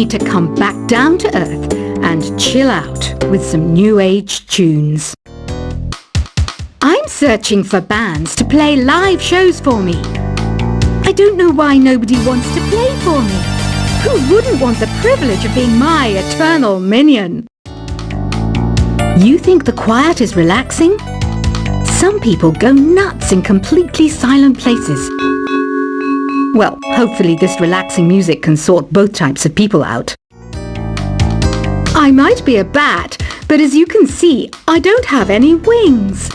need to come back down to earth and chill out with some new age tunes. I'm searching for bands to play live shows for me. I don't know why nobody wants to play for me. Who wouldn't want the privilege of being my eternal minion? You think the quiet is relaxing? Some people go nuts in completely silent places. Well, hopefully this relaxing music can sort both types of people out. I might be a bat, but as you can see, I don't have any wings.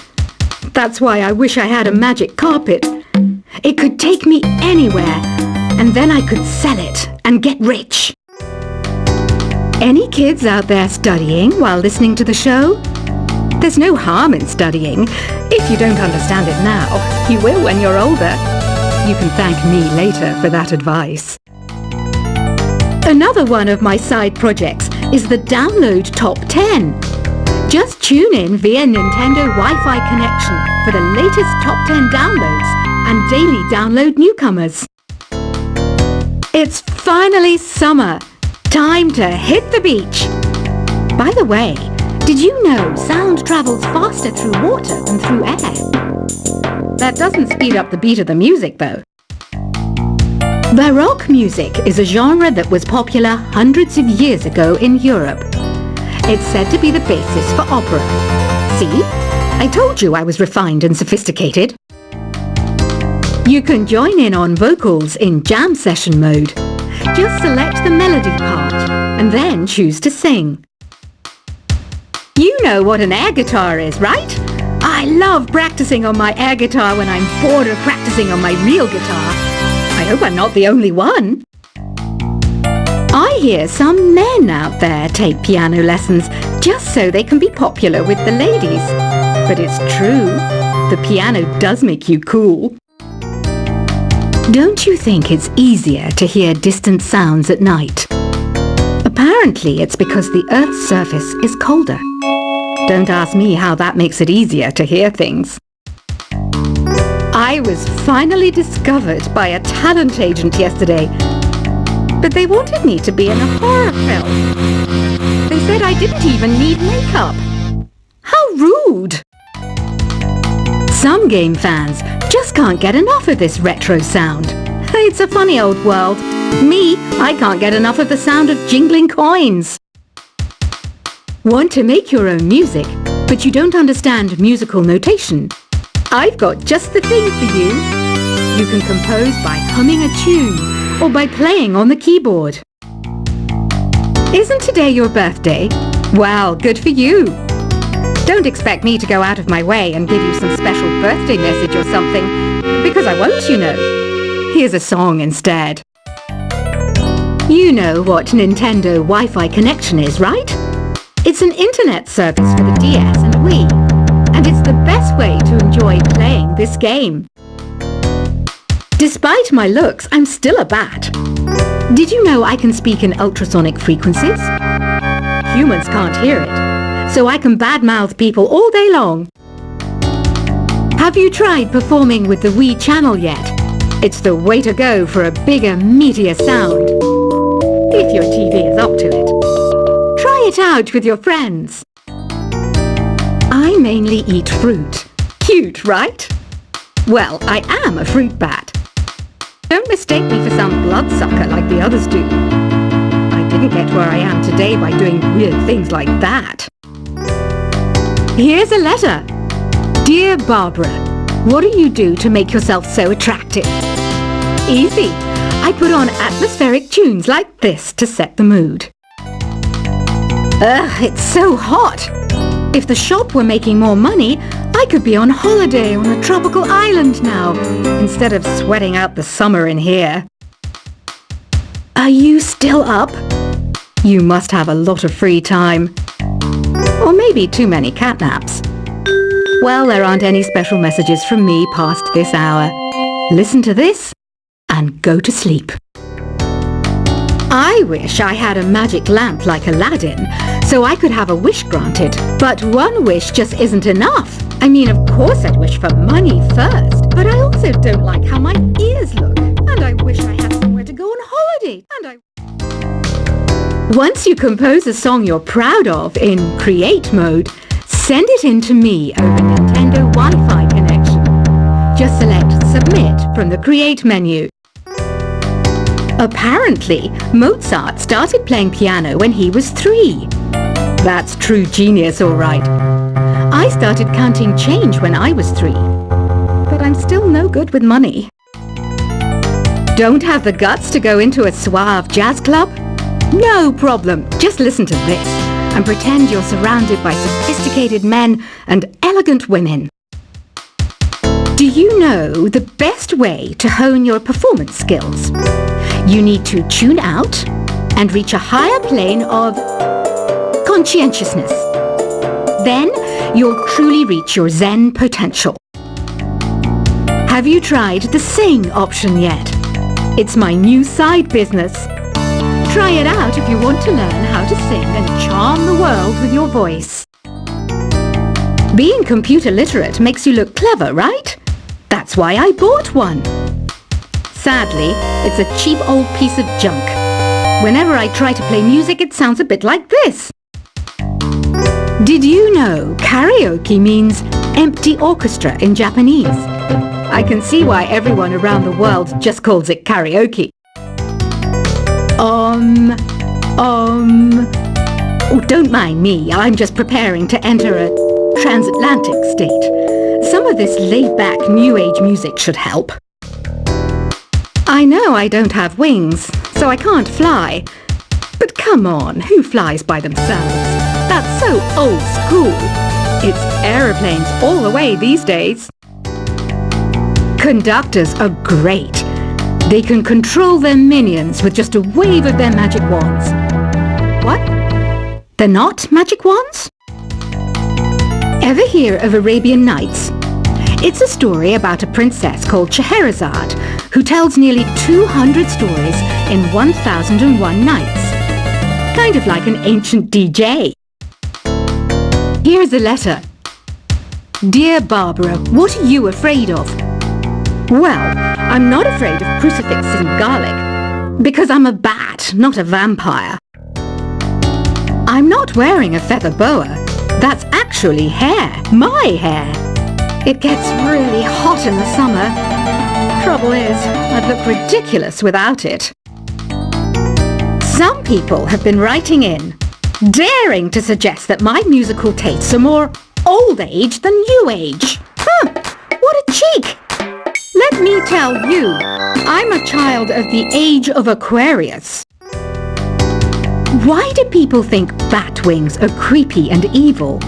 That's why I wish I had a magic carpet. It could take me anywhere, and then I could sell it and get rich. Any kids out there studying while listening to the show? There's no harm in studying. If you don't understand it now, you will when you're older. You can thank me later for that advice. Another one of my side projects is the Download Top 10. Just tune in via Nintendo Wi-Fi connection for the latest Top 10 downloads and daily download newcomers. It's finally summer. Time to hit the beach. By the way, did you know sound travels faster through water than through air? That doesn't speed up the beat of the music, though. Baroque music is a genre that was popular hundreds of years ago in Europe. It's said to be the basis for opera. See? I told you I was refined and sophisticated. You can join in on vocals in jam session mode. Just select the melody part and then choose to sing. You know what an air guitar is, right? I love practicing on my air guitar when I'm bored of practicing on my real guitar. I hope I'm not the only one. I hear some men out there take piano lessons just so they can be popular with the ladies. But it's true, the piano does make you cool. Don't you think it's easier to hear distant sounds at night? Apparently it's because the Earth's surface is colder. Don't ask me how that makes it easier to hear things. I was finally discovered by a talent agent yesterday, but they wanted me to be in a horror film. They said I didn't even need makeup. How rude! Some game fans just can't get enough of this retro sound. It's a funny old world. Me, I can't get enough of the sound of jingling coins. Want to make your own music, but you don't understand musical notation? I've got just the thing for you. You can compose by humming a tune or by playing on the keyboard. Isn't today your birthday? Well, good for you. Don't expect me to go out of my way and give you some special birthday message or something, because I won't, you know. Here's a song instead. You know what Nintendo Wi-Fi connection is, right? It's an internet service for the DS and Wii, and it's the best way to enjoy playing this game. Despite my looks, I'm still a bat. Did you know I can speak in ultrasonic frequencies? Humans can't hear it, so I can badmouth people all day long. Have you tried performing with the Wii channel yet? It's the way to go for a bigger, meatier sound. If your TV is up to it. Try it out with your friends. I mainly eat fruit. Cute, right? Well, I am a fruit bat. Don't mistake me for some bloodsucker like the others do. I didn't get where I am today by doing weird things like that. Here's a letter. Dear Barbara, what do you do to make yourself so attractive? Easy. I put on atmospheric tunes like this to set the mood. Ugh, it's so hot. If the shop were making more money, I could be on holiday on a tropical island now, instead of sweating out the summer in here. Are you still up? You must have a lot of free time. Or maybe too many catnaps. Well, there aren't any special messages from me past this hour. Listen to this and go to sleep. I wish I had a magic lamp like Aladdin, so I could have a wish granted. But one wish just isn't enough. I mean, of course I'd wish for money first, but I also don't like how my ears look. And I wish I had somewhere to go on holiday. Once you compose a song you're proud of in Create mode, send it in to me over Nintendo Wi-Fi connection. Just select Submit from the Create menu. Apparently, Mozart started playing piano when he was 3. That's true genius, all right. I started counting change when I was 3, but I'm still no good with money. Don't have the guts to go into a suave jazz club? No problem, just listen to this and pretend you're surrounded by sophisticated men and elegant women. Do you know the best way to hone your performance skills? You need to tune out and reach a higher plane of conscientiousness. Then you'll truly reach your Zen potential. Have you tried the sing option yet? It's my new side business. Try it out if you want to learn how to sing and charm the world with your voice. Being computer literate makes you look clever, right? That's why I bought one. Sadly, it's a cheap old piece of junk. Whenever I try to play music, it sounds a bit like this. Did you know karaoke means empty orchestra in Japanese? I can see why everyone around the world just calls it karaoke. Oh, don't mind me. I'm just preparing to enter a transatlantic state. Some of this laid-back new age music should help. I know I don't have wings, so I can't fly. But come on, who flies by themselves? That's so old school. It's aeroplanes all the way these days. Conductors are great. They can control their minions with just a wave of their magic wands. What? They're not magic wands? Ever hear of Arabian Nights? It's a story about a princess called Scheherazade who tells nearly 200 stories in 1001 nights. Kind of like an ancient DJ. Here's a letter. Dear Barbara, what are you afraid of? Well, I'm not afraid of crucifixes and garlic, because I'm a bat, not a vampire. I'm not wearing a feather boa. That's actually hair, my hair. It gets really hot in the summer. Trouble is, I'd look ridiculous without it. Some people have been writing in, daring to suggest that my musical tastes are more old age than new age. What a cheek! Let me tell you, I'm a child of the age of Aquarius. Why do people think bat wings are creepy and evil?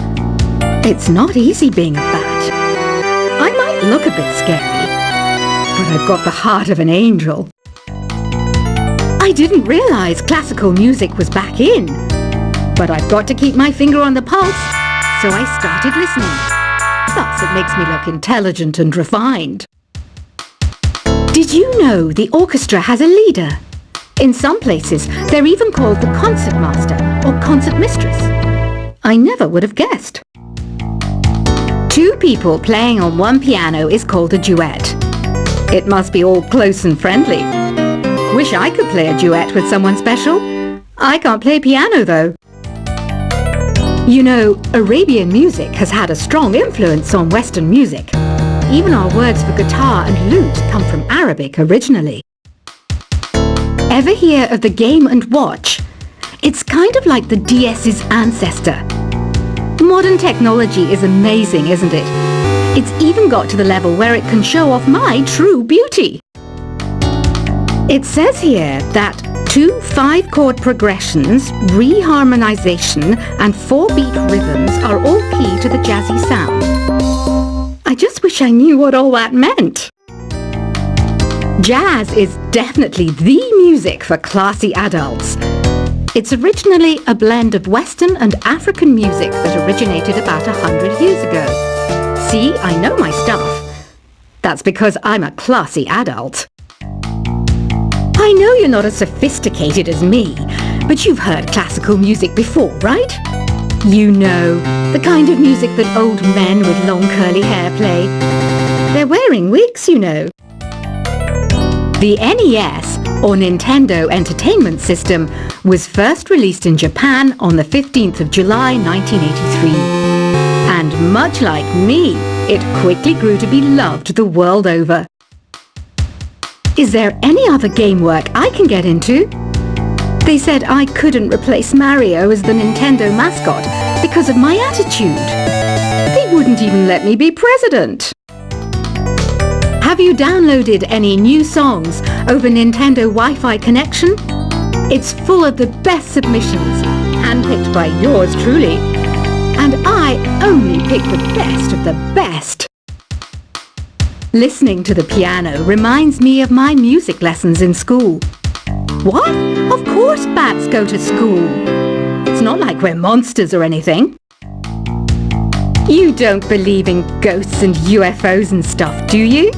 It's not easy being a bat. I might look a bit scary, but I've got the heart of an angel. I didn't realize classical music was back in, but I've got to keep my finger on the pulse, so I started listening. Thus it makes me look intelligent and refined. Did you know the orchestra has a leader? In some places, they're even called the concertmaster or concertmistress. I never would have guessed. 2 people playing on one piano is called a duet. It must be all close and friendly. Wish I could play a duet with someone special. I can't play piano though. You know, Arabian music has had a strong influence on Western music. Even our words for guitar and lute come from Arabic originally. Ever hear of the Game & Watch? It's kind of like the DS's ancestor. Modern technology is amazing, isn't it? It's even got to the level where it can show off my true beauty. It says here that 2 5-chord progressions, reharmonization and 4-beat rhythms are all key to the jazzy sound. I just wish I knew what all that meant. Jazz is definitely the music for classy adults. It's originally a blend of Western and African music that originated about 100 years ago. See, I know my stuff. That's because I'm a classy adult. I know you're not as sophisticated as me, but you've heard classical music before, right? You know, the kind of music that old men with long curly hair play. They're wearing wigs, you know. The NES, or Nintendo Entertainment System, was first released in Japan on the 15th of July 1983. And much like me, it quickly grew to be loved the world over. Is there any other game work I can get into? They said I couldn't replace Mario as the Nintendo mascot because of my attitude. They wouldn't even let me be president. Have you downloaded any new songs over Nintendo Wi-Fi connection? It's full of the best submissions, handpicked by yours truly. And I only pick the best of the best. Listening to the piano reminds me of my music lessons in school. What? Of course bats go to school. It's not like we're monsters or anything. You don't believe in ghosts and UFOs and stuff, do you?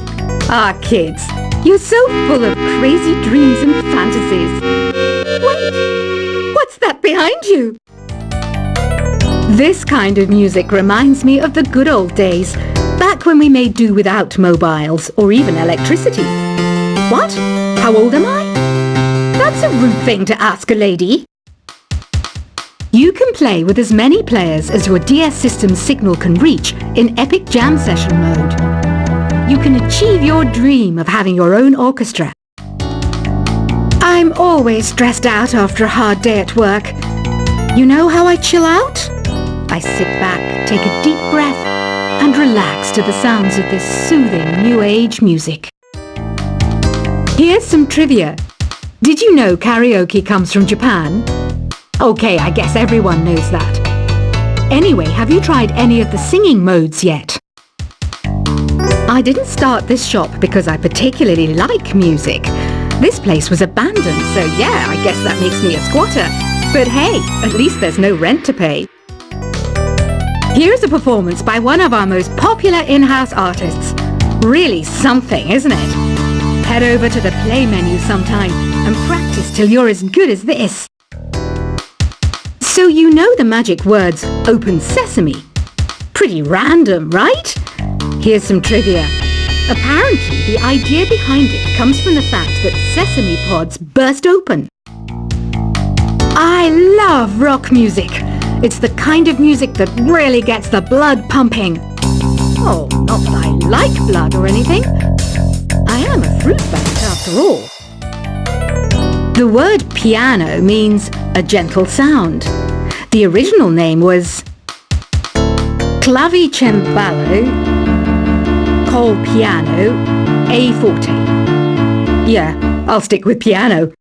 Ah, kids, you're so full of crazy dreams and fantasies. Wait, what's that behind you? This kind of music reminds me of the good old days, back when we made do without mobiles or even electricity. What? How old am I? That's a rude thing to ask a lady. You can play with as many players as your DS system's signal can reach in Epic Jam Session mode. You can achieve your dream of having your own orchestra. I'm always stressed out after a hard day at work. You know how I chill out? I sit back, take a deep breath, and relax to the sounds of this soothing new age music. Here's some trivia. Did you know karaoke comes from Japan? Okay, I guess everyone knows that. Anyway, have you tried any of the singing modes yet? I didn't start this shop because I particularly like music. This place was abandoned, so yeah, I guess that makes me a squatter. But hey, at least there's no rent to pay. Here's a performance by one of our most popular in-house artists. Really something, isn't it? Head over to the play menu sometime and practice till you're as good as this. So you know the magic words "Open Sesame"? Pretty random, right? Here's some trivia. Apparently, the idea behind it comes from the fact that sesame pods burst open. I love rock music. It's the kind of music that really gets the blood pumping. Oh, not that I like blood or anything. I am a fruit bat after all. The word piano means a gentle sound. The original name was clavicembalo col piano a forte. Yeah, I'll stick with piano.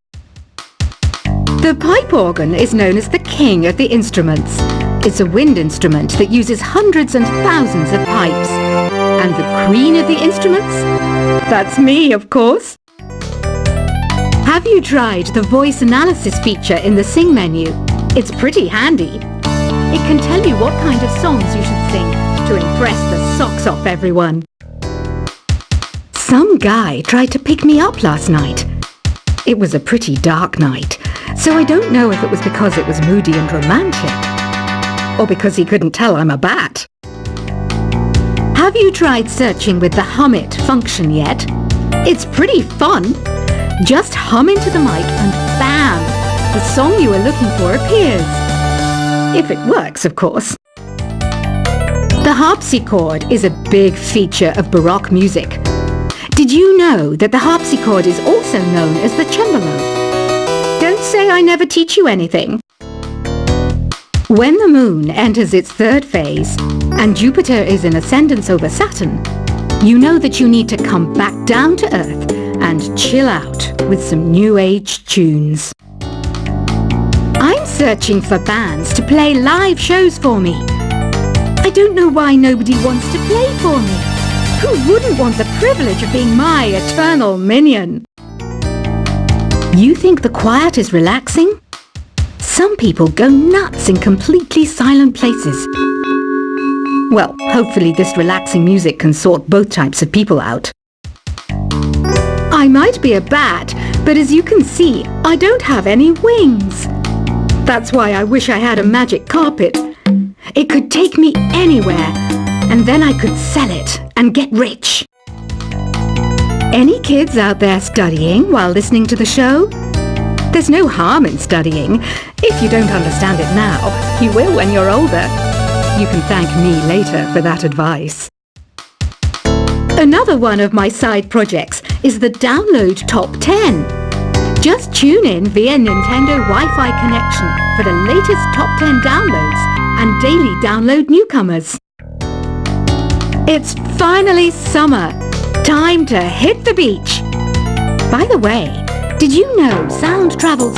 The pipe organ is known as the king of the instruments. It's a wind instrument that uses hundreds and thousands of pipes. And the queen of the instruments? That's me, of course. Have you tried the voice analysis feature in the Sing menu? It's pretty handy. It can tell you what kind of songs you should sing to impress the socks off everyone. Some guy tried to pick me up last night. It was a pretty dark night, so I don't know if it was because it was moody and romantic, or because he couldn't tell I'm a bat. Have you tried searching with the Hum It function yet? It's pretty fun. Just hum into the mic and bam! The song you are looking for appears. If it works, of course. The harpsichord is a big feature of Baroque music. Did you know that the harpsichord is also known as the cembalo? Don't say I never teach you anything. When the moon enters its third phase and Jupiter is in ascendance over Saturn, you know that you need to come back down to Earth and chill out with some new age tunes. I'm searching for bands to play live shows for me. I don't know why nobody wants to play for me. Who wouldn't want the privilege of being my eternal minion? You think the quiet is relaxing? Some people go nuts in completely silent places. Well, hopefully this relaxing music can sort both types of people out. I might be a bat, but as you can see, I don't have any wings. That's why I wish I had a magic carpet. It could take me anywhere, and then I could sell it and get rich. Any kids out there studying while listening to the show? There's no harm in studying. If you don't understand it now, you will when you're older. You can thank me later for that advice. Another one of my side projects is the Download Top 10. Just tune in via Nintendo Wi-Fi connection for the latest Top 10 downloads and daily download newcomers. It's finally summer. Time to hit the beach. By the way, did you know sound travels